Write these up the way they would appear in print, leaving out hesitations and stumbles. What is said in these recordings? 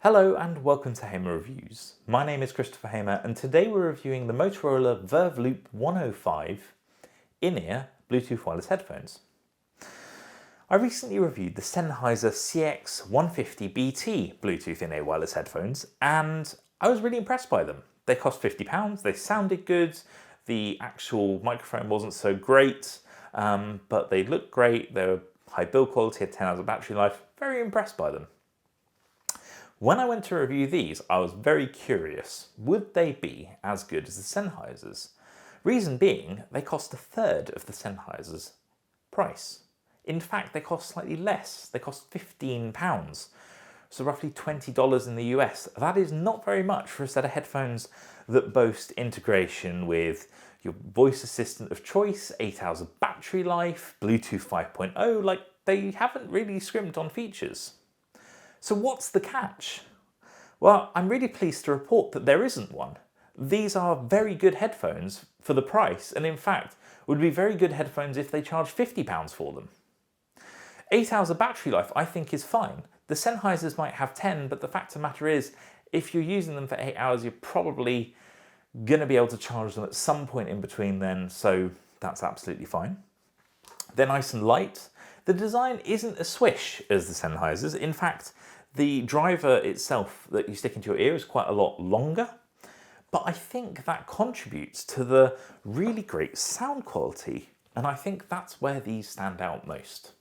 Hello and welcome to Hamer Reviews. My name is Christopher Hamer and today we're reviewing the Motorola Verveloop 105 in-ear Bluetooth wireless headphones. I recently reviewed the Sennheiser CX150BT Bluetooth in-ear wireless headphones and I was really impressed by them. They cost £50, they sounded good, the actual microphone wasn't so great, but they looked great, they were high build quality, had 10 hours of battery life, very impressed by them. When I went to review these, I was very curious, would they be as good as the Sennheisers? Reason being, they cost a third of the Sennheiser's price. In fact, they cost slightly less, they cost £15, so roughly $20 in the US. That is not very much for a set of headphones that boast integration with your voice assistant of choice, 8 hours of battery life, Bluetooth 5.0, like they haven't really scrimped on features. So what's the catch? Well, I'm really pleased to report that there isn't one. These are very good headphones for the price, and in fact, would be very good headphones if they charged £50 for them. 8 hours of battery life I think is fine. The Sennheisers might have 10, but the fact of the matter is, if you're using them for 8 hours, you're probably gonna be able to charge them at some point in between then, so that's absolutely fine. They're nice and light. The design isn't as swish as the Sennheisers. In fact, the driver itself that you stick into your ear is quite a lot longer, but I think that contributes to the really great sound quality, and I think that's where these stand out most.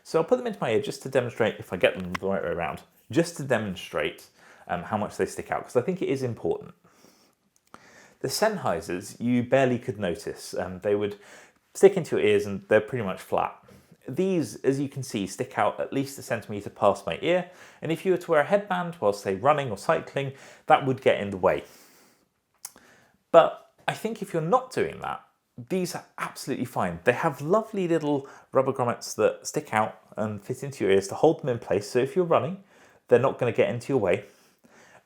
So I'll put them into my ear just to demonstrate, if I get them the right way around, just to demonstrate how much they stick out, because I think it is important. The Sennheisers, you barely could notice. They would stick into your ears and they're pretty much flat. These, as you can see, stick out at least a centimetre past my ear, and if you were to wear a headband while, say, running or cycling, that would get in the way. But I think if you're not doing that, these are absolutely fine. They have lovely little rubber grommets that stick out and fit into your ears to hold them in place, so if you're running, they're not going to get into your way.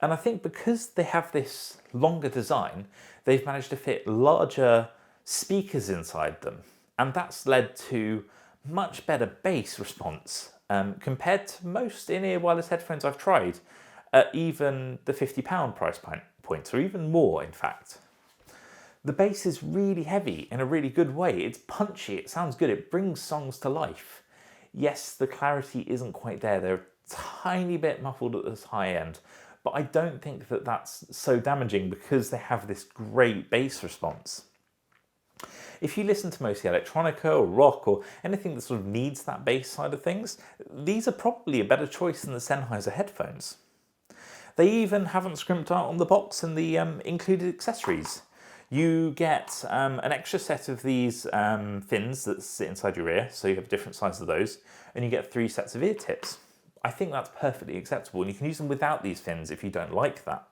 And I think because they have this longer design, they've managed to fit larger speakers inside them, and that's led to much better bass response compared to most in-ear wireless headphones I've tried at even the £50 price point, or even more in fact. The bass is really heavy in a really good way. It's punchy, it sounds good, it brings songs to life. Yes, the clarity isn't quite there, they're a tiny bit muffled at this high end, but I don't think that that's so damaging because they have this great bass response. If you listen to mostly electronica or rock or anything that sort of needs that bass side of things, these are probably a better choice than the Sennheiser headphones. They even haven't scrimped out on the box and the included accessories. You get an extra set of these fins that sit inside your ear, so you have different sizes of those, and you get 3 sets of ear tips. I think that's perfectly acceptable, and you can use them without these fins if you don't like that.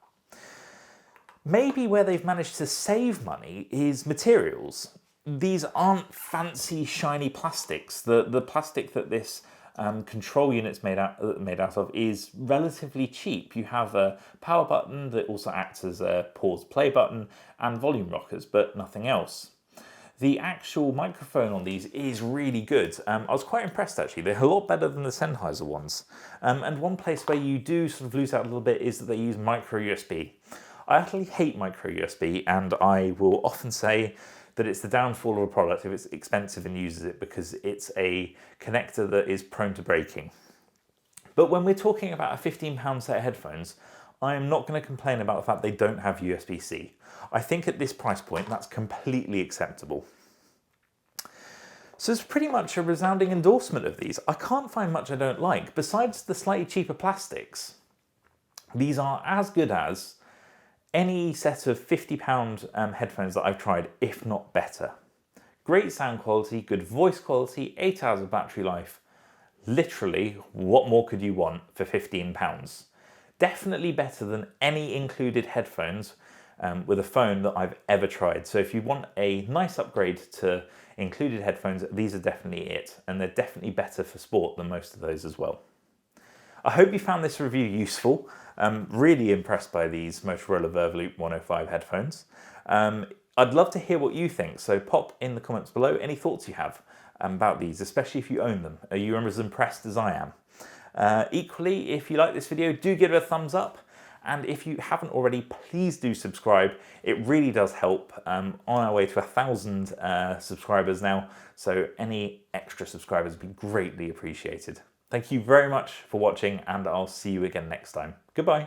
Maybe where they've managed to save money is materials. These aren't fancy, shiny plastics. The plastic that this control unit's made out of is relatively cheap. You have a power button that also acts as a pause play button and volume rockers, but nothing else. The actual microphone on these is really good. I was quite impressed actually. They're a lot better than the Sennheiser ones. And one place where you do sort of lose out a little bit is that they use micro USB. I utterly hate micro USB, and I will often say that it's the downfall of a product if it's expensive and uses it, because it's a connector that is prone to breaking. But when we're talking about a £15 set of headphones, I am not going to complain about the fact they don't have USB-C. I think at this price point, that's completely acceptable. So it's pretty much a resounding endorsement of these. I can't find much I don't like. Besides the slightly cheaper plastics, these are as good as any set of £50 headphones that I've tried, if not better. Great sound quality, good voice quality, 8 hours of battery life. Literally, what more could you want for £15? Definitely better than any included headphones with a phone that I've ever tried. So if you want a nice upgrade to included headphones, these are definitely it. And they're definitely better for sport than most of those as well. I hope you found this review useful. I'm really impressed by these Motorola Verveloop 105 headphones. I'd love to hear what you think, so pop in the comments below any thoughts you have about these, especially if you own them. Are you as impressed as I am? Equally, if you like this video, do give it a thumbs up. And if you haven't already, please do subscribe. It really does help. On our way to 1,000 subscribers now, so any extra subscribers would be greatly appreciated. Thank you very much for watching, and I'll see you again next time. Goodbye.